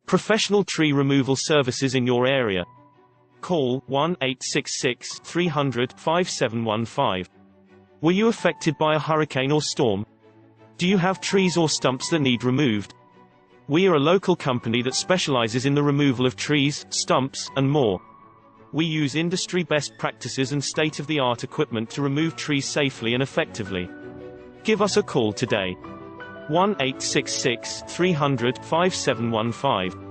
Professional tree removal services in your area. Call 1-866-300-5715. Were you affected by a hurricane or storm? Do you have trees or stumps that need removed? We are a local company that specializes in the removal of trees, stumps, and more. We use industry best practices and state-of-the-art equipment to remove trees safely and effectively. Give us a call today. 1-866-300-5715.